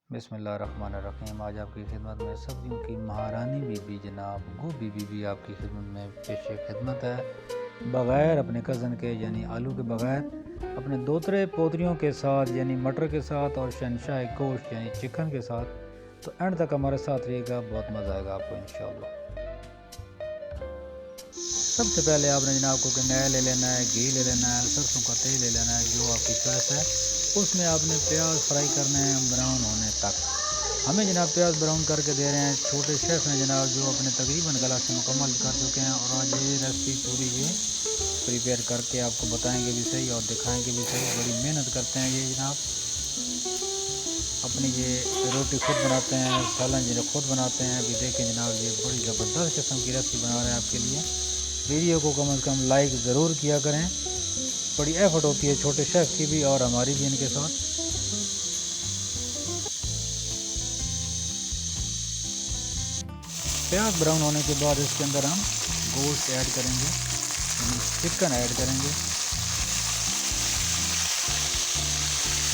बिस्मिल्लाहिर्रहमानिर्रहीम। आज आपकी खिदमत में सब्जियों की महारानी बीबी जनाब गोभी बीबी आपकी खिदमत में पेश खिदमत है। बग़ैर अपने कज़न के यानी आलू के बग़ैर अपने दोतरे पोतरियों के साथ यानी मटर के साथ और शहनशाह गोश्त यानी चिकन के साथ। तो एंड तक हमारे साथ रहिएगा, बहुत मज़ा आएगा आपको इंशाअल्लाह। सबसे पहले आपने जनाब को नया ले लेना है, घी ले लेना है, सरसों का तेल ले लेना है, जो आपकी चॉइस है। उसमें आपने प्याज फ्राई करने हैं ब्राउन होने तक। हमें जनाब प्याज ब्राउन करके दे रहे हैं छोटे शेफ़ हैं जनाब, जो अपने तकरीबन गला से मुकम्मल कर चुके हैं और आज ये रेसिपी पूरी ये प्रिपेयर करके आपको बताएंगे भी सही और दिखाएंगे भी सही। बड़ी मेहनत करते हैं ये जनाब, अपनी ये रोटी खुद बनाते हैं, सालन जो खुद बनाते हैं। अभी देखें जनाब, ये बड़ी ज़बरदस्त किस्म की रेसिपी बना रहे हैं आपके लिए। वीडियो को कम से कम लाइक ज़रूर किया करें, बड़ी एफर्ट होती है छोटे शेफ़ की भी और हमारी भी इनके साथ। प्याज ब्राउन होने के बाद इसके अंदर हम गोश्त ऐड करेंगे, चिकन ऐड करेंगे।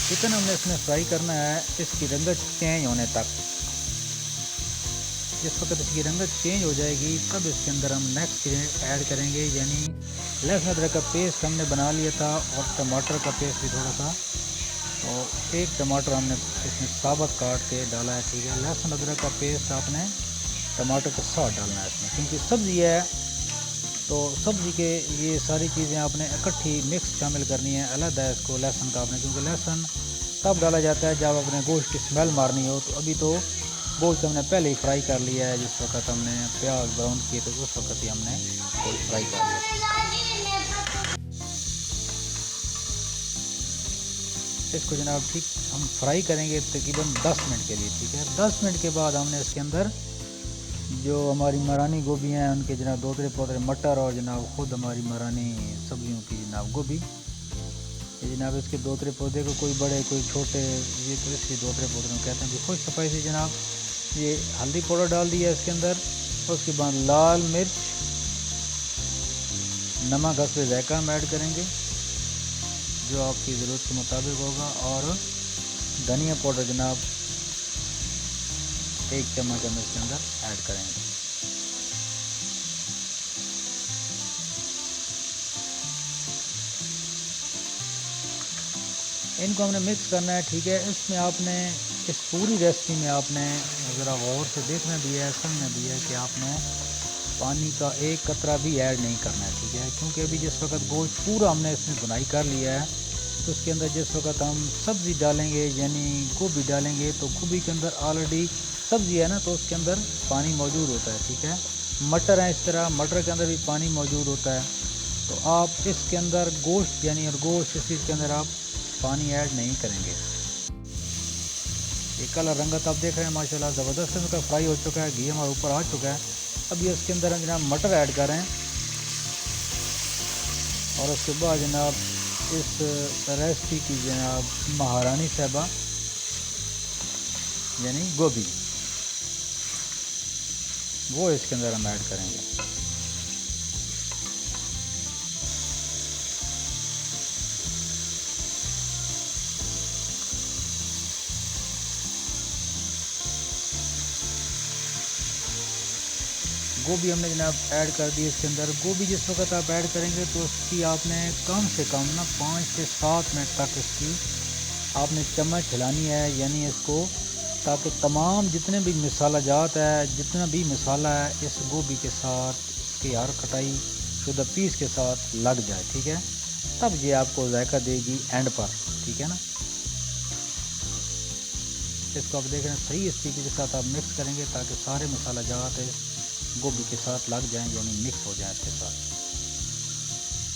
चिकन हमने इसमें फ्राई करना है इसकी रंगत चेंज होने तक। जिस वक्त इसकी रंगत चेंज हो जाएगी तब इसके अंदर हम नेक्स्ट चीज़ ऐड करेंगे, यानी लहसुन अदरक का पेस्ट हमने बना लिया था और टमाटर का पेस्ट भी थोड़ा सा। तो एक टमाटर हमने इसमें साबुत काट के डाला है, ठीक है। लहसुन अदरक का पेस्ट आपने टमाटर के साथ डालना है इसमें, क्योंकि सब्ज़ी है तो सब्ज़ी के ये सारी चीज़ें आपने इकट्ठी मिक्स शामिल करनी है। अलग है इसको लहसुन का आपने, क्योंकि लहसुन तब डाला जाता है जब अपने गोश्त की स्मेल मारनी हो। तो अभी तो गोश्त हमने पहले ही फ्राई कर लिया है, जिस वक्त हमने प्याज ब्राउन किए तो उस वक्त ही हमने गोश्त फ्राई कर लिया। इसको जनाब ठीक हम फ्राई करेंगे तकरीबन 10 मिनट के लिए, ठीक है। 10 मिनट के बाद हमने इसके अंदर जो हमारी मरानी गोभी हैं उनके जनाब दोतरे पोतरे मटर और जनाब ख़ुद हमारी मरानी सब्जियों की जनाब गोभी, ये जनाब इसके दोतरे पौधे को कोई बड़े कोई छोटे, ये तो इसके दोतरे पौधे कहते हैं कि खुश सफाई से जनाब। ये हल्दी पाउडर डाल दिया इसके अंदर, उसके बाद लाल मिर्च, नमक हस्बे ज़ायका हम ऐड करेंगे जो आपकी ज़रूरत के मुताबिक होगा, और धनिया पाउडर जनाब 1 चम्मच हम इसके अंदर ऐड करेंगे। इनको हमने मिक्स करना है, ठीक है। इसमें आपने इस पूरी रेसिपी में आपने ज़रा गौर से देखना भी है, सुनना भी है कि आपने पानी का एक कतरा भी ऐड नहीं करना है, ठीक है। क्योंकि अभी जिस वक्त गोश्त पूरा हमने इसमें बुनाई कर लिया है तो उसके अंदर जिस वक्त हम सब्ज़ी डालेंगे यानी गोभी डालेंगे तो गोभी के अंदर ऑलरेडी सब्ज़ी है ना, तो उसके अंदर पानी मौजूद होता है, ठीक है। मटर है इस तरह, मटर के अंदर भी पानी मौजूद होता है। तो आप इसके अंदर गोश्त यानी और गोश्त इस चीज़ के अंदर आप पानी ऐड नहीं करेंगे। ये कलर रंगत आप देख रहे हैं माशाल्लाह ज़बरदस्त इसका फ्राई हो चुका है, घी हमारे ऊपर आ चुका है। अभी इसके अंदर हम जनाब मटर ऐड कर रहे हैं और उसके बाद जनाब इस रेसिपी की जनाब महारानी साहबा यानी गोभी, वो इसके अंदर हम ऐड करेंगे। गोभी हमने जनाब ऐड कर दी इसके अंदर। गोभी जिस वक्त आप ऐड करेंगे तो उसकी आपने कम से कम ना 5 से 7 मिनट तक इसकी आपने चम्मच हिलानी है, यानी इसको, ताकि तमाम जितने भी मसाला जात है, जितना भी मसाला है इस गोभी के साथ, इसकी हर कटाई शुद्ध पीस के साथ लग जाए, ठीक है। तब ये आपको जायका देगी एंड पर, ठीक है ना। इसको आप देख रहे हैं सही इस तरीके के साथ आप मिक्स करेंगे ताकि सारे मसाला जात है गोभी के साथ लग जाएं, यानी मिक्स हो जाए इसके साथ,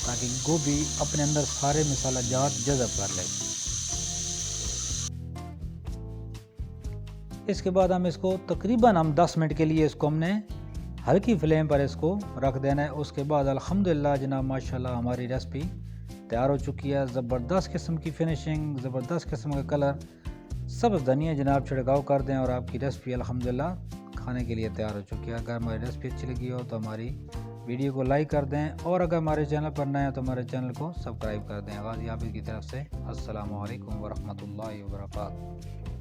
ताकि गोभी अपने अंदर सारे मसाला जात जज़ब कर ले। इसके बाद हम इसको तकरीबन 10 मिनट के लिए इसको हमने हल्की फ्लेम पर इसको रख देना है। उसके बाद अल्हम्दुलिल्लाह जनाब माशाल्लाह हमारी रेसिपी तैयार हो चुकी है। ज़बरदस्त किस्म की फिनिशिंग, ज़बरदस्त किस्म का कलर, सब्ज़ धनिया जनाब छिड़काव कर दें और आपकी रेसिपी अल्हम्दुलिल्लाह खाने के लिए तैयार हो चुकी है। अगर हमारी रेसिपी अच्छी लगी हो तो हमारी वीडियो को लाइक कर दें और अगर हमारे चैनल पर नए हैं तो हमारे चैनल को सब्सक्राइब कर दें। गाजी आबिद की तरफ से अस्सलामु अलैकुम वरहमतुल्लाहि वबरकातुहू।